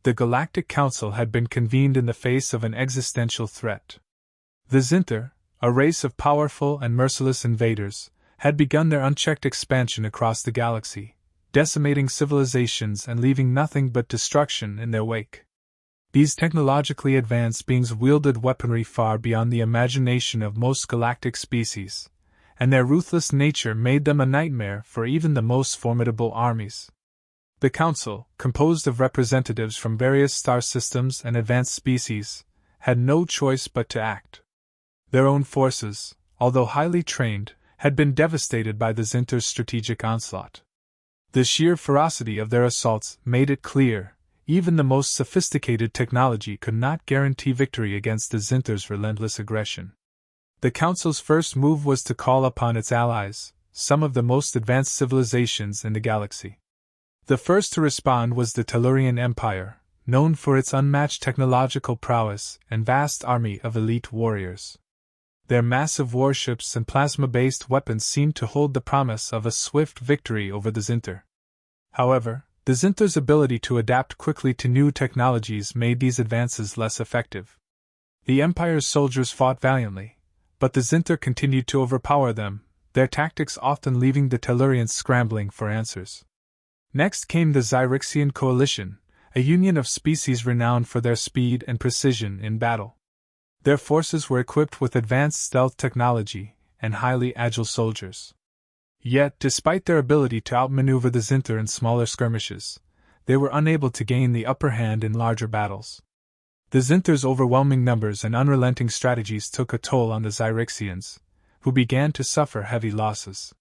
The Galactic Council had been convened in the face of an existential threat. The Zinthar, a race of powerful and merciless invaders, had begun their unchecked expansion across the galaxy, decimating civilizations and leaving nothing but destruction in their wake. These technologically advanced beings wielded weaponry far beyond the imagination of most galactic species, and their ruthless nature made them a nightmare for even the most formidable armies. The Council, composed of representatives from various star systems and advanced species, had no choice but to act. Their own forces, although highly trained, had been devastated by the Zinthar's strategic onslaught. The sheer ferocity of their assaults made it clear, even the most sophisticated technology could not guarantee victory against the Zinthar's relentless aggression. The Council's first move was to call upon its allies, some of the most advanced civilizations in the galaxy. The first to respond was the Tellurian Empire, known for its unmatched technological prowess and vast army of elite warriors. Their massive warships and plasma-based weapons seemed to hold the promise of a swift victory over the Zinthar. However, the Zinthar's ability to adapt quickly to new technologies made these advances less effective. The Empire's soldiers fought valiantly, but the Zinthar continued to overpower them, their tactics often leaving the Tellurians scrambling for answers. Next came the Zyrixian Coalition, a union of species renowned for their speed and precision in battle. Their forces were equipped with advanced stealth technology and highly agile soldiers. Yet, despite their ability to outmaneuver the Zinthar in smaller skirmishes, they were unable to gain the upper hand in larger battles. The Zinthar's overwhelming numbers and unrelenting strategies took a toll on the Zyrixians, who began to suffer heavy losses.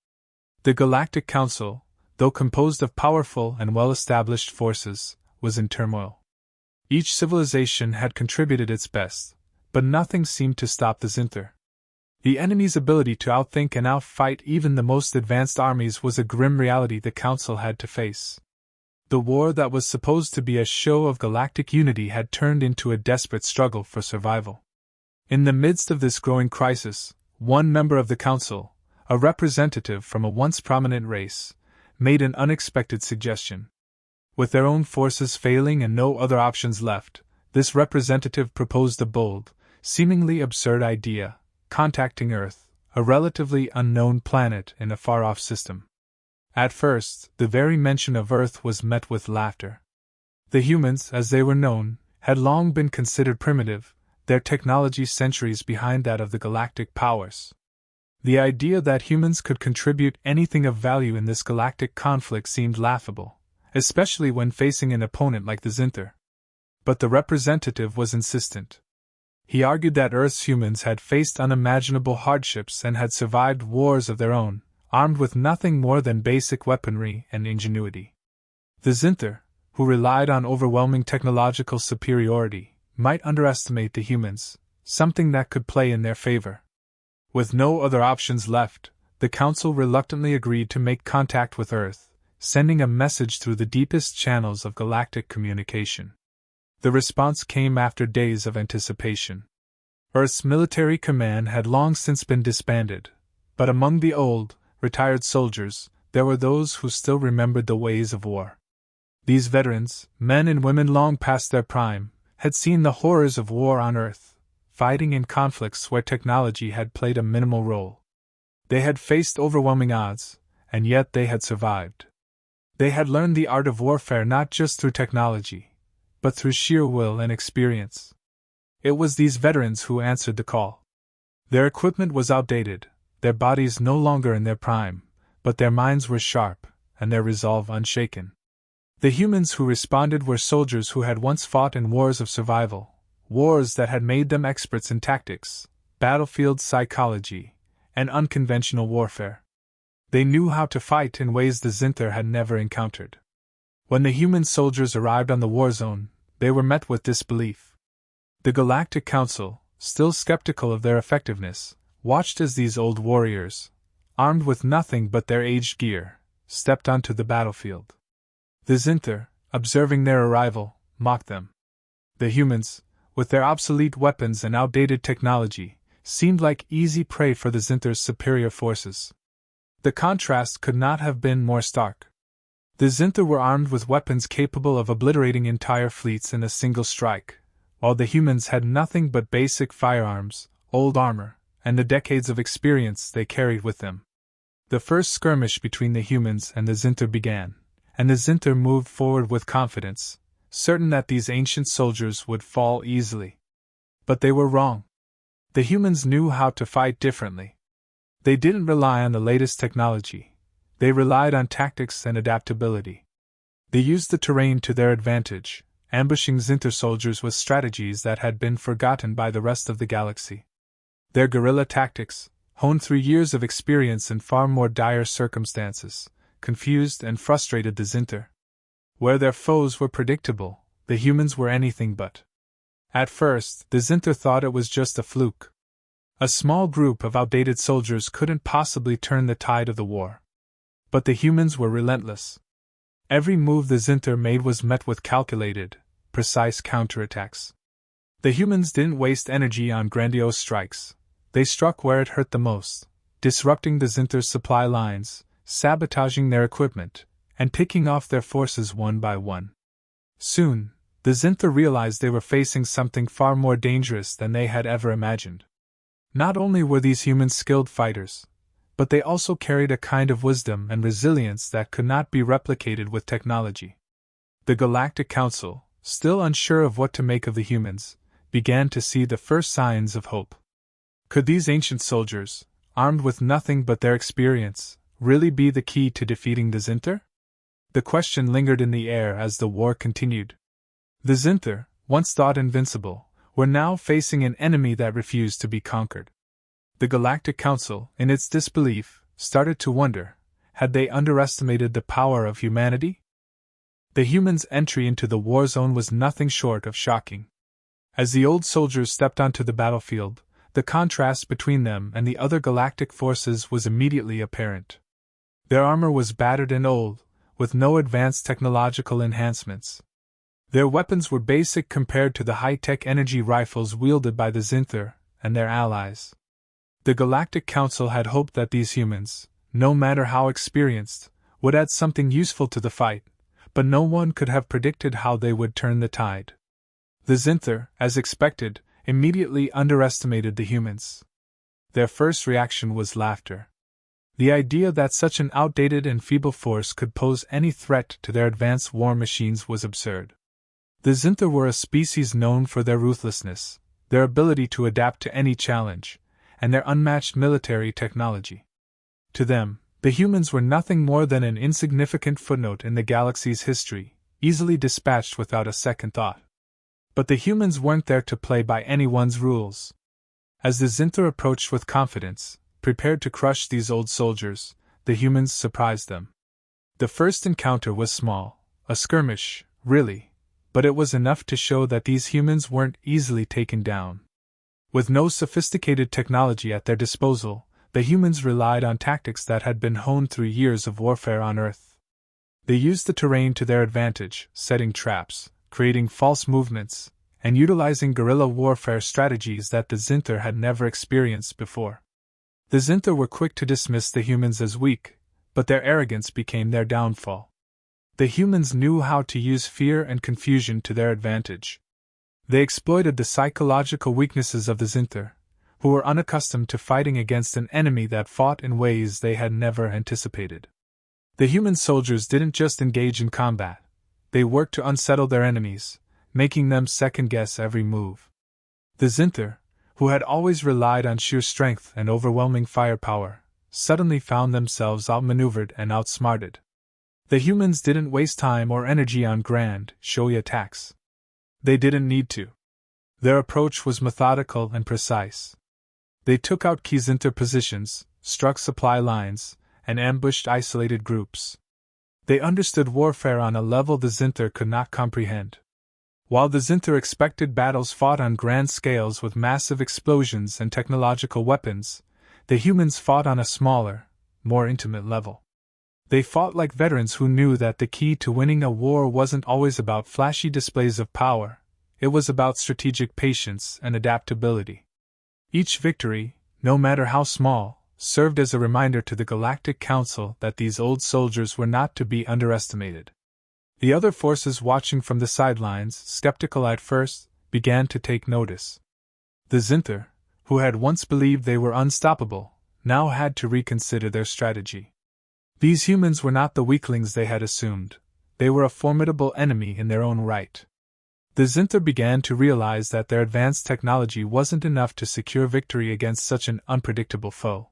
The Galactic Council, though composed of powerful and well-established forces, was in turmoil. Each civilization had contributed its best, but nothing seemed to stop the Zinthar. The enemy's ability to outthink and outfight even the most advanced armies was a grim reality the Council had to face. The war that was supposed to be a show of galactic unity had turned into a desperate struggle for survival. In the midst of this growing crisis, one member of the Council, a representative from a once prominent race, made an unexpected suggestion. With their own forces failing and no other options left, this representative proposed a bold, seemingly absurd idea: contacting Earth, a relatively unknown planet in a far-off system. At first, the very mention of Earth was met with laughter. The humans, as they were known, had long been considered primitive, their technology centuries behind that of the galactic powers. The idea that humans could contribute anything of value in this galactic conflict seemed laughable, especially when facing an opponent like the Zinthar. But the representative was insistent. He argued that Earth's humans had faced unimaginable hardships and had survived wars of their own, armed with nothing more than basic weaponry and ingenuity. The Zinthar, who relied on overwhelming technological superiority, might underestimate the humans, something that could play in their favor. With no other options left, the Council reluctantly agreed to make contact with Earth, sending a message through the deepest channels of galactic communication. The response came after days of anticipation. Earth's military command had long since been disbanded, but among the old, retired soldiers, there were those who still remembered the ways of war. These veterans, men and women long past their prime, had seen the horrors of war on Earth, fighting in conflicts where technology had played a minimal role. They had faced overwhelming odds, and yet they had survived. They had learned the art of warfare not just through technology, but through sheer will and experience. It was these veterans who answered the call. Their equipment was outdated, their bodies no longer in their prime, but their minds were sharp, and their resolve unshaken. The humans who responded were soldiers who had once fought in wars of survival, wars that had made them experts in tactics, battlefield psychology, and unconventional warfare. They knew how to fight in ways the Zinthar had never encountered. When the human soldiers arrived on the Warzone, they were met with disbelief. The Galactic Council, still skeptical of their effectiveness, watched as these old warriors, armed with nothing but their aged gear, stepped onto the battlefield. The Zinthar, observing their arrival, mocked them. The humans, with their obsolete weapons and outdated technology, seemed like easy prey for the Zinthar's superior forces. The contrast could not have been more stark. The Zinther were armed with weapons capable of obliterating entire fleets in a single strike, while the humans had nothing but basic firearms, old armor, and the decades of experience they carried with them. The first skirmish between the humans and the Zinther began, and the Zinther moved forward with confidence, certain that these ancient soldiers would fall easily. But they were wrong. The humans knew how to fight differently. They didn't rely on the latest technology. They relied on tactics and adaptability. They used the terrain to their advantage, ambushing Zinther soldiers with strategies that had been forgotten by the rest of the galaxy. Their guerrilla tactics, honed through years of experience in far more dire circumstances, confused and frustrated the Zinther. Where their foes were predictable, the humans were anything but. At first, the Zinther thought it was just a fluke. A small group of outdated soldiers couldn't possibly turn the tide of the war. But the humans were relentless. Every move the Zinther made was met with calculated, precise counterattacks. The humans didn't waste energy on grandiose strikes. They struck where it hurt the most, disrupting the Zinther's supply lines, sabotaging their equipment, and picking off their forces one by one. Soon, the Zinther realized they were facing something far more dangerous than they had ever imagined. Not only were these humans skilled fighters, but they also carried a kind of wisdom and resilience that could not be replicated with technology. The Galactic Council, still unsure of what to make of the humans, began to see the first signs of hope. Could these ancient soldiers, armed with nothing but their experience, really be the key to defeating the Zinther? The question lingered in the air as the war continued. The Zinther, once thought invincible, were now facing an enemy that refused to be conquered. The Galactic Council, in its disbelief, started to wonder, had they underestimated the power of humanity? The humans' entry into the Warzone was nothing short of shocking. As the old soldiers stepped onto the battlefield, the contrast between them and the other galactic forces was immediately apparent. Their armor was battered and old, with no advanced technological enhancements. Their weapons were basic compared to the high-tech energy rifles wielded by the Zinther and their allies. The Galactic Council had hoped that these humans, no matter how experienced, would add something useful to the fight, but no one could have predicted how they would turn the tide. The Zinther, as expected, immediately underestimated the humans. Their first reaction was laughter. The idea that such an outdated and feeble force could pose any threat to their advanced war machines was absurd. The Zinther were a species known for their ruthlessness, their ability to adapt to any challenge, and their unmatched military technology. To them, the humans were nothing more than an insignificant footnote in the galaxy's history, easily dispatched without a second thought. But the humans weren't there to play by anyone's rules. As the Zinther approached with confidence, prepared to crush these old soldiers, the humans surprised them. The first encounter was small, a skirmish, really, but it was enough to show that these humans weren't easily taken down. With no sophisticated technology at their disposal, the humans relied on tactics that had been honed through years of warfare on Earth. They used the terrain to their advantage, setting traps, creating false movements, and utilizing guerrilla warfare strategies that the Zinther had never experienced before. The Zinther were quick to dismiss the humans as weak, but their arrogance became their downfall. The humans knew how to use fear and confusion to their advantage. They exploited the psychological weaknesses of the Zinther, who were unaccustomed to fighting against an enemy that fought in ways they had never anticipated. The human soldiers didn't just engage in combat, they worked to unsettle their enemies, making them second-guess every move. The Zinther, who had always relied on sheer strength and overwhelming firepower, suddenly found themselves outmaneuvered and outsmarted. The humans didn't waste time or energy on grand, showy attacks. They didn't need to. Their approach was methodical and precise. They took out key Zinther positions, struck supply lines, and ambushed isolated groups. They understood warfare on a level the Zinther could not comprehend. While the Zinther expected battles fought on grand scales with massive explosions and technological weapons, the humans fought on a smaller, more intimate level. They fought like veterans who knew that the key to winning a war wasn't always about flashy displays of power, it was about strategic patience and adaptability. Each victory, no matter how small, served as a reminder to the Galactic Council that these old soldiers were not to be underestimated. The other forces watching from the sidelines, skeptical at first, began to take notice. The Zinther, who had once believed they were unstoppable, now had to reconsider their strategy. These humans were not the weaklings they had assumed. They were a formidable enemy in their own right. The Zinther began to realize that their advanced technology wasn't enough to secure victory against such an unpredictable foe.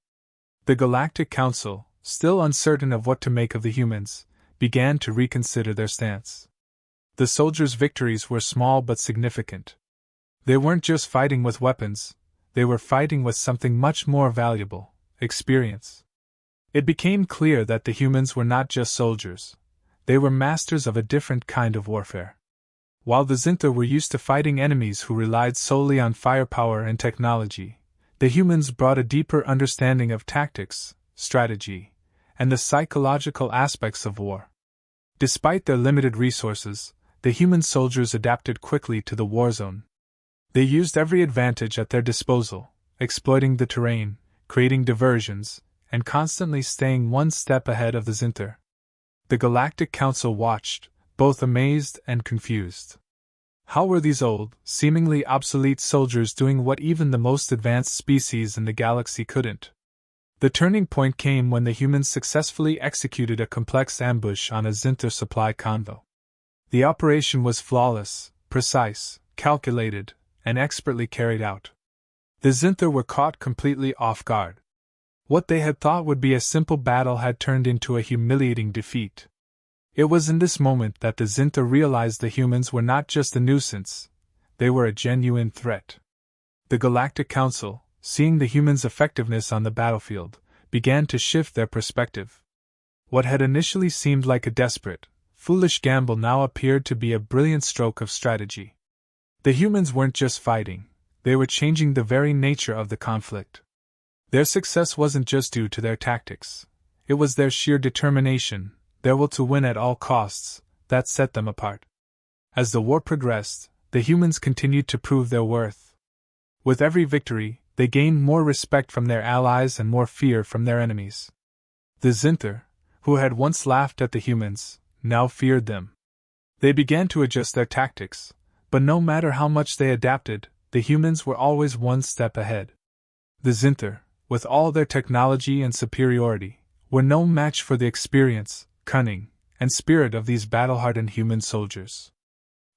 The Galactic Council, still uncertain of what to make of the humans, began to reconsider their stance. The soldiers' victories were small but significant. They weren't just fighting with weapons, they were fighting with something much more valuable: experience. It became clear that the humans were not just soldiers, they were masters of a different kind of warfare. While the Zinther were used to fighting enemies who relied solely on firepower and technology, the humans brought a deeper understanding of tactics, strategy, and the psychological aspects of war. Despite their limited resources, the human soldiers adapted quickly to the Warzone. They used every advantage at their disposal, exploiting the terrain, creating diversions, and constantly staying one step ahead of the Zinther. The Galactic Council watched, both amazed and confused. How were these old, seemingly obsolete soldiers doing what even the most advanced species in the galaxy couldn't? The turning point came when the humans successfully executed a complex ambush on a Zinther supply convo. The operation was flawless, precise, calculated, and expertly carried out. The Zinther were caught completely off guard. What they had thought would be a simple battle had turned into a humiliating defeat. It was in this moment that the Zinther realized the humans were not just a nuisance, they were a genuine threat. The Galactic Council, seeing the humans' effectiveness on the battlefield, began to shift their perspective. What had initially seemed like a desperate, foolish gamble now appeared to be a brilliant stroke of strategy. The humans weren't just fighting, they were changing the very nature of the conflict. Their success wasn't just due to their tactics, it was their sheer determination, their will to win at all costs, that set them apart. As the war progressed, the humans continued to prove their worth. With every victory, they gained more respect from their allies and more fear from their enemies. The Zinther, who had once laughed at the humans, now feared them. They began to adjust their tactics, but no matter how much they adapted, the humans were always one step ahead. The Zinther, with all their technology and superiority, were no match for the experience, cunning, and spirit of these battle-hardened human soldiers.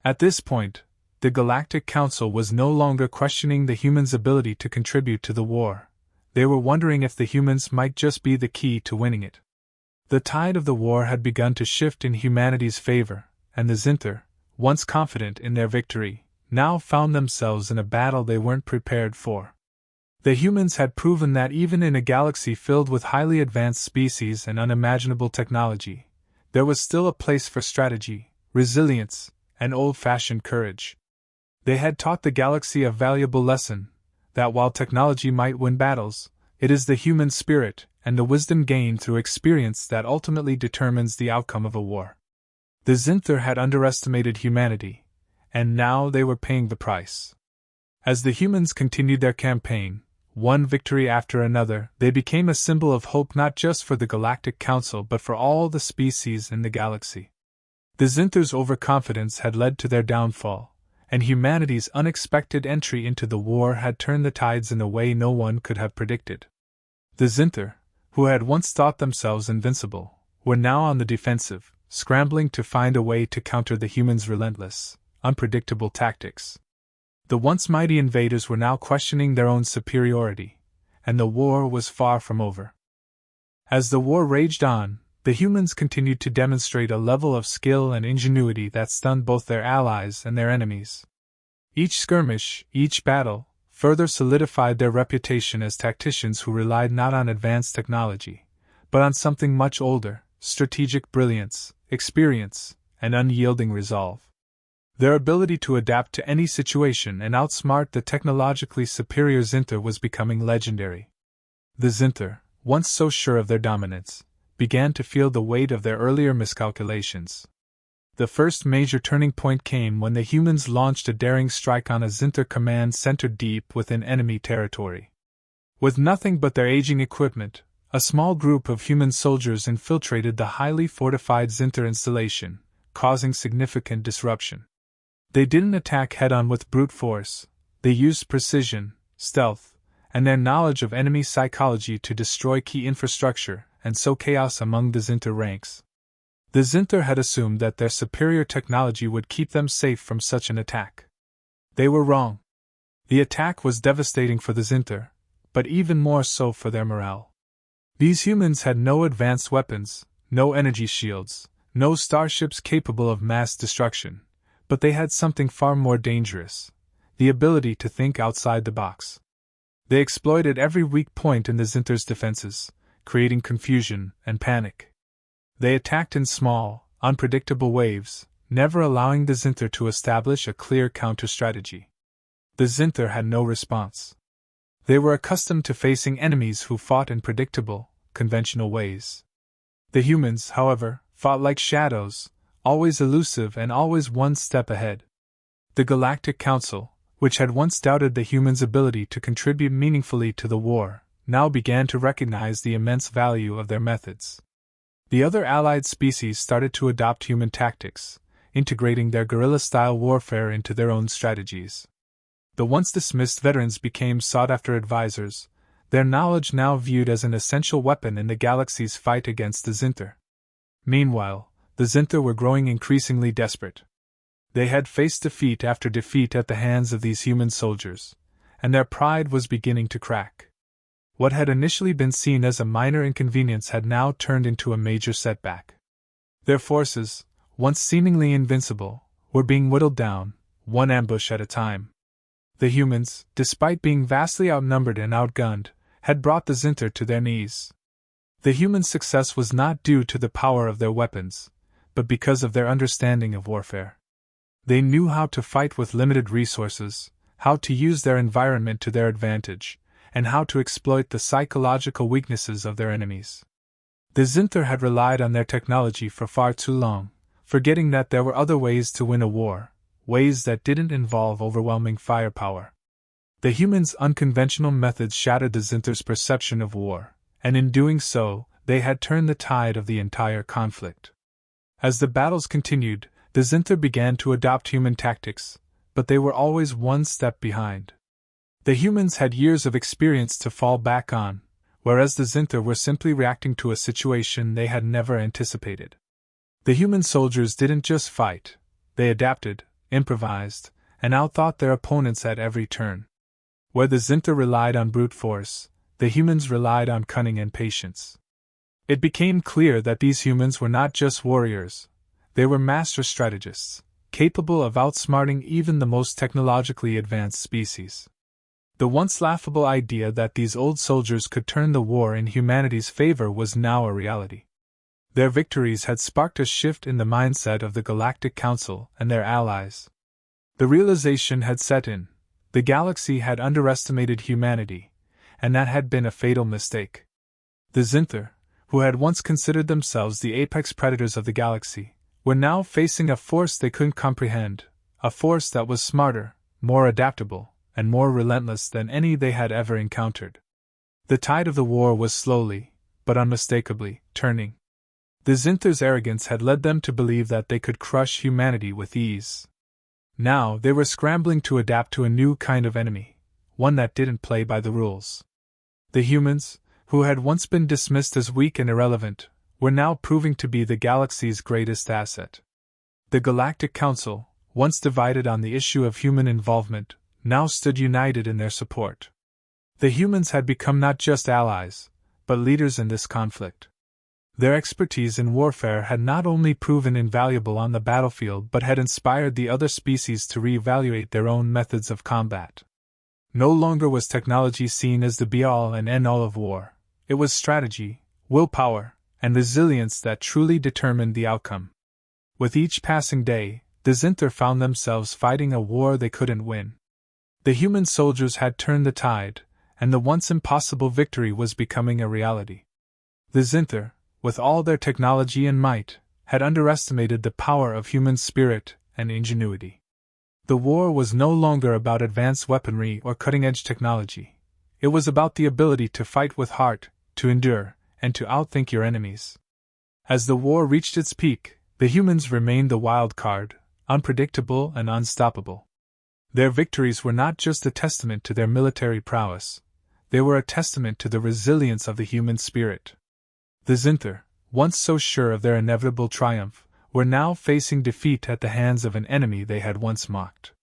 At this point, the Galactic Council was no longer questioning the humans' ability to contribute to the war. They were wondering if the humans might just be the key to winning it. The tide of the war had begun to shift in humanity's favor, and the Zinther, once confident in their victory, now found themselves in a battle they weren't prepared for. The humans had proven that even in a galaxy filled with highly advanced species and unimaginable technology, there was still a place for strategy, resilience, and old-fashioned courage. They had taught the galaxy a valuable lesson, that while technology might win battles, it is the human spirit and the wisdom gained through experience that ultimately determines the outcome of a war. The Zinther had underestimated humanity, and now they were paying the price. As the humans continued their campaign, one victory after another, they became a symbol of hope not just for the Galactic Council but for all the species in the galaxy. The Zinther's overconfidence had led to their downfall, and humanity's unexpected entry into the war had turned the tides in a way no one could have predicted. The Zinther, who had once thought themselves invincible, were now on the defensive, scrambling to find a way to counter the humans' relentless, unpredictable tactics. The once mighty invaders were now questioning their own superiority, and the war was far from over. As the war raged on, the humans continued to demonstrate a level of skill and ingenuity that stunned both their allies and their enemies. Each skirmish, each battle, further solidified their reputation as tacticians who relied not on advanced technology, but on something much older: strategic brilliance, experience, and unyielding resolve. Their ability to adapt to any situation and outsmart the technologically superior Zinther was becoming legendary. The Zinther, once so sure of their dominance, began to feel the weight of their earlier miscalculations. The first major turning point came when the humans launched a daring strike on a Zinther command center deep within enemy territory. With nothing but their aging equipment, a small group of human soldiers infiltrated the highly fortified Zinter installation, causing significant disruption. They didn't attack head-on with brute force, they used precision, stealth, and their knowledge of enemy psychology to destroy key infrastructure and sow chaos among the Zinter ranks. The Zinter had assumed that their superior technology would keep them safe from such an attack. They were wrong. The attack was devastating for the Zinter, but even more so for their morale. These humans had no advanced weapons, no energy shields, no starships capable of mass destruction, but they had something far more dangerous: the ability to think outside the box. They exploited every weak point in the Zinter's defenses, creating confusion and panic. They attacked in small, unpredictable waves, never allowing the Zinter to establish a clear counter-strategy. The Zinter had no response. They were accustomed to facing enemies who fought in predictable, conventional ways. The humans, however, fought like shadows, always elusive and always one step ahead. The Galactic Council, which had once doubted the humans' ability to contribute meaningfully to the war, now began to recognize the immense value of their methods. The other allied species started to adopt human tactics, integrating their guerrilla-style warfare into their own strategies. The once dismissed veterans became sought-after advisors, their knowledge now viewed as an essential weapon in the galaxy's fight against the Zinter. Meanwhile, the Zinter were growing increasingly desperate. They had faced defeat after defeat at the hands of these human soldiers, and their pride was beginning to crack. What had initially been seen as a minor inconvenience had now turned into a major setback. Their forces, once seemingly invincible, were being whittled down, one ambush at a time. The humans, despite being vastly outnumbered and outgunned, had brought the Zinter to their knees. The human success was not due to the power of their weapons, but because of their understanding of warfare. They knew how to fight with limited resources, how to use their environment to their advantage, and how to exploit the psychological weaknesses of their enemies. The Zinter had relied on their technology for far too long, forgetting that there were other ways to win a war, ways that didn't involve overwhelming firepower. The humans' unconventional methods shattered the Zinter's perception of war, and in doing so, they had turned the tide of the entire conflict. As the battles continued, the Zinter began to adopt human tactics, but they were always one step behind. The humans had years of experience to fall back on, whereas the Zinter were simply reacting to a situation they had never anticipated. The human soldiers didn't just fight, they adapted, improvised, and outthought their opponents at every turn. Where the Zinter relied on brute force, the humans relied on cunning and patience. It became clear that these humans were not just warriors, they were master strategists, capable of outsmarting even the most technologically advanced species. The once laughable idea that these old soldiers could turn the war in humanity's favor was now a reality. Their victories had sparked a shift in the mindset of the Galactic Council and their allies. The realization had set in: the galaxy had underestimated humanity, and that had been a fatal mistake. The Zinter, who had once considered themselves the apex predators of the galaxy, were now facing a force they couldn't comprehend, a force that was smarter, more adaptable, and more relentless than any they had ever encountered. The tide of the war was slowly, but unmistakably, turning. The Zinter's arrogance had led them to believe that they could crush humanity with ease. Now they were scrambling to adapt to a new kind of enemy, one that didn't play by the rules. The humans, who had once been dismissed as weak and irrelevant, were now proving to be the galaxy's greatest asset. The Galactic Council, once divided on the issue of human involvement, now stood united in their support. The humans had become not just allies, but leaders in this conflict. Their expertise in warfare had not only proven invaluable on the battlefield but had inspired the other species to reevaluate their own methods of combat. No longer was technology seen as the be-all and end-all of war. It was strategy, willpower, and resilience that truly determined the outcome. With each passing day, the Zinter found themselves fighting a war they couldn't win. The human soldiers had turned the tide, and the once impossible victory was becoming a reality. The Zinter, with all their technology and might, had underestimated the power of human spirit and ingenuity. The war was no longer about advanced weaponry or cutting-edge technology. It was about the ability to fight with heart, to endure, and to outthink your enemies. As the war reached its peak, the humans remained the wild card, unpredictable and unstoppable. Their victories were not just a testament to their military prowess, they were a testament to the resilience of the human spirit. The Zinther, once so sure of their inevitable triumph, were now facing defeat at the hands of an enemy they had once mocked.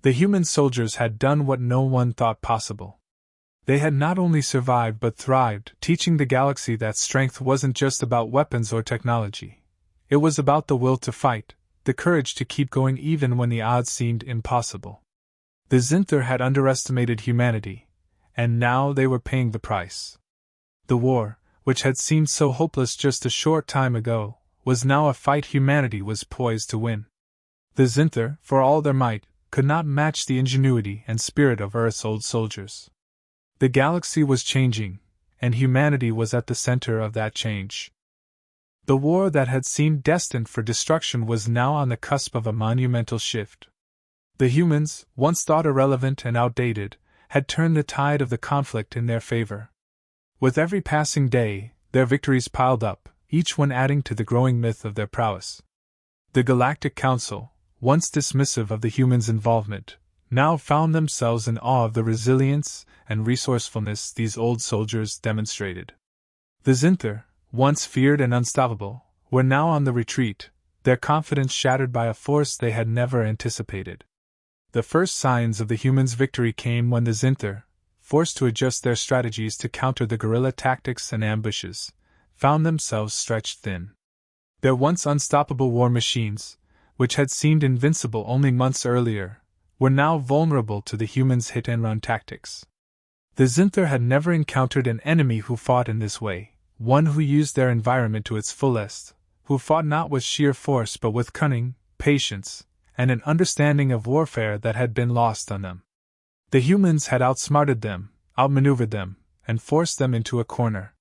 The human soldiers had done what no one thought possible. They had not only survived but thrived, teaching the galaxy that strength wasn't just about weapons or technology. It was about the will to fight, the courage to keep going even when the odds seemed impossible. The Zinther had underestimated humanity, and now they were paying the price. The war, which had seemed so hopeless just a short time ago, was now a fight humanity was poised to win. The Zinther, for all their might, could not match the ingenuity and spirit of Earth's old soldiers. The galaxy was changing, and humanity was at the center of that change. The war that had seemed destined for destruction was now on the cusp of a monumental shift. The humans, once thought irrelevant and outdated, had turned the tide of the conflict in their favor. With every passing day, their victories piled up, each one adding to the growing myth of their prowess. The Galactic Council, once dismissive of the humans' involvement, now found themselves in awe of the resilience and resourcefulness these old soldiers demonstrated. The Zinther, once feared and unstoppable, were now on the retreat, their confidence shattered by a force they had never anticipated. The first signs of the humans' victory came when the Zinther, forced to adjust their strategies to counter the guerrilla tactics and ambushes, found themselves stretched thin. Their once unstoppable war machines, which had seemed invincible only months earlier, were now vulnerable to the humans' hit-and-run tactics. The Zinther had never encountered an enemy who fought in this way, one who used their environment to its fullest, who fought not with sheer force but with cunning, patience, and an understanding of warfare that had been lost on them. The humans had outsmarted them, outmaneuvered them, and forced them into a corner.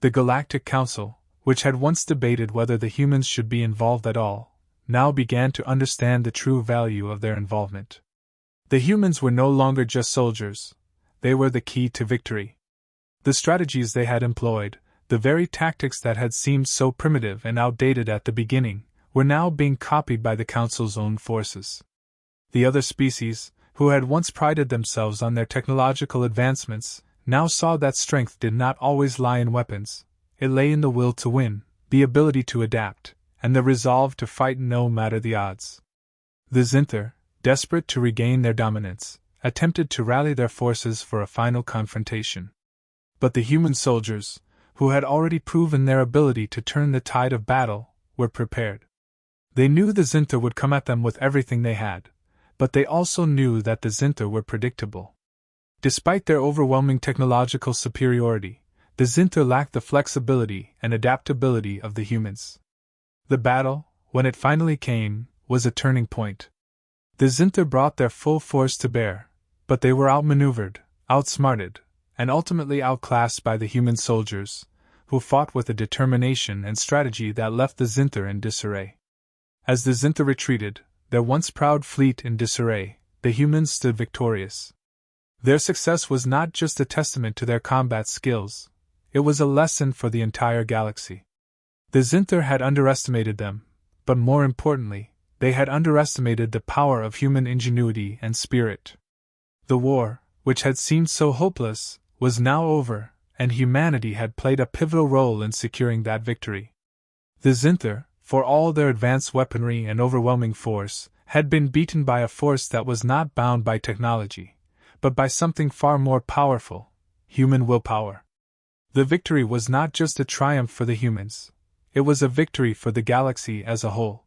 The Galactic Council, which had once debated whether the humans should be involved at all, now began to understand the true value of their involvement. The humans were no longer just soldiers, they were the key to victory. The strategies they had employed, the very tactics that had seemed so primitive and outdated at the beginning, were now being copied by the Council's own forces. The other species, who had once prided themselves on their technological advancements, now saw that strength did not always lie in weapons, it lay in the will to win, the ability to adapt, and the resolve to fight no matter the odds. The Zinther, desperate to regain their dominance, attempted to rally their forces for a final confrontation. But the human soldiers, who had already proven their ability to turn the tide of battle, were prepared. They knew the Zinther would come at them with everything they had, but they also knew that the Zinther were predictable. Despite their overwhelming technological superiority, the Zinther lacked the flexibility and adaptability of the humans. The battle, when it finally came, was a turning point. The Zinther brought their full force to bear, but they were outmaneuvered, outsmarted, and ultimately outclassed by the human soldiers, who fought with a determination and strategy that left the Zinther in disarray. As the Zinther retreated, their once proud fleet in disarray, the humans stood victorious. Their success was not just a testament to their combat skills, it was a lesson for the entire galaxy. The Zinther had underestimated them, but more importantly, they had underestimated the power of human ingenuity and spirit. The war, which had seemed so hopeless, was now over, and humanity had played a pivotal role in securing that victory. The Zinther, for all their advanced weaponry and overwhelming force, had been beaten by a force that was not bound by technology, but by something far more powerful: human willpower. The victory was not just a triumph for the humans, it was a victory for the galaxy as a whole.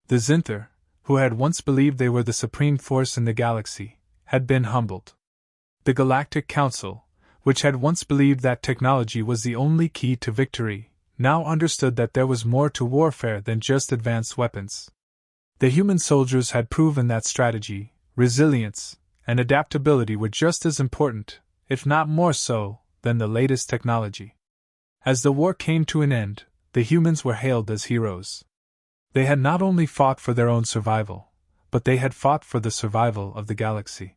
The Zinther, who had once believed they were the supreme force in the galaxy, had been humbled. The Galactic Council, which had once believed that technology was the only key to victory, now understood that there was more to warfare than just advanced weapons. The human soldiers had proven that strategy, resilience, and adaptability were just as important, if not more so, than the latest technology. As the war came to an end, the humans were hailed as heroes. They had not only fought for their own survival, but they had fought for the survival of the galaxy.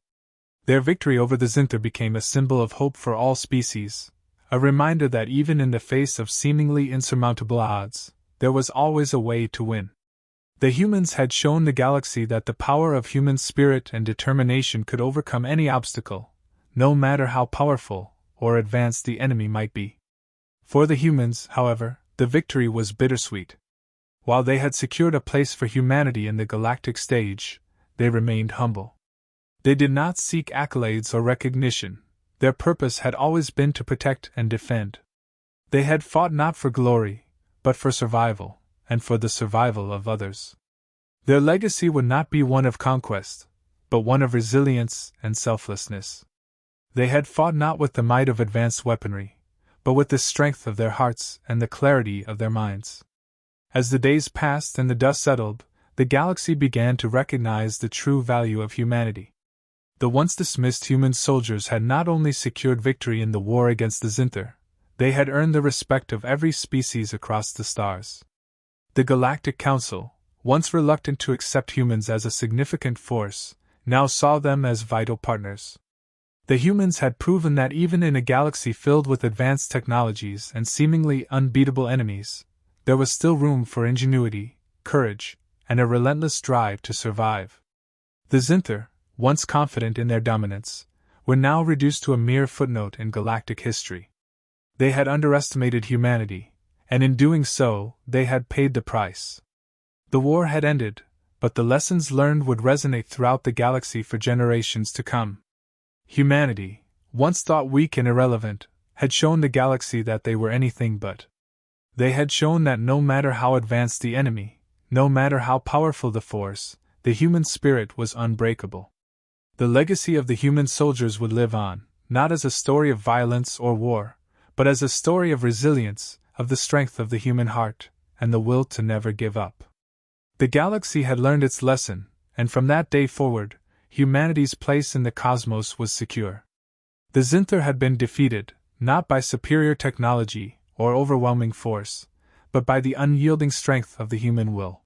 Their victory over the Zinther became a symbol of hope for all species, a reminder that even in the face of seemingly insurmountable odds, there was always a way to win. The humans had shown the galaxy that the power of human spirit and determination could overcome any obstacle, no matter how powerful or advanced the enemy might be. For the humans, however, the victory was bittersweet. While they had secured a place for humanity in the galactic stage, they remained humble. They did not seek accolades or recognition. Their purpose had always been to protect and defend. They had fought not for glory, but for survival, and for the survival of others. Their legacy would not be one of conquest, but one of resilience and selflessness. They had fought not with the might of advanced weaponry, but with the strength of their hearts and the clarity of their minds. As the days passed and the dust settled, the galaxy began to recognize the true value of humanity. The once dismissed human soldiers had not only secured victory in the war against the Zinther, they had earned the respect of every species across the stars. The Galactic Council, once reluctant to accept humans as a significant force, now saw them as vital partners. The humans had proven that even in a galaxy filled with advanced technologies and seemingly unbeatable enemies, there was still room for ingenuity, courage, and a relentless drive to survive. The Zinther, once confident in their dominance, were now reduced to a mere footnote in galactic history. They had underestimated humanity, and in doing so, they had paid the price. The war had ended, but the lessons learned would resonate throughout the galaxy for generations to come. Humanity, once thought weak and irrelevant, had shown the galaxy that they were anything but. They had shown that no matter how advanced the enemy, no matter how powerful the force, the human spirit was unbreakable. The legacy of the human soldiers would live on, not as a story of violence or war, but as a story of resilience, of the strength of the human heart, and the will to never give up. The galaxy had learned its lesson, and from that day forward, humanity's place in the cosmos was secure. The Zinther had been defeated, not by superior technology or overwhelming force, but by the unyielding strength of the human will.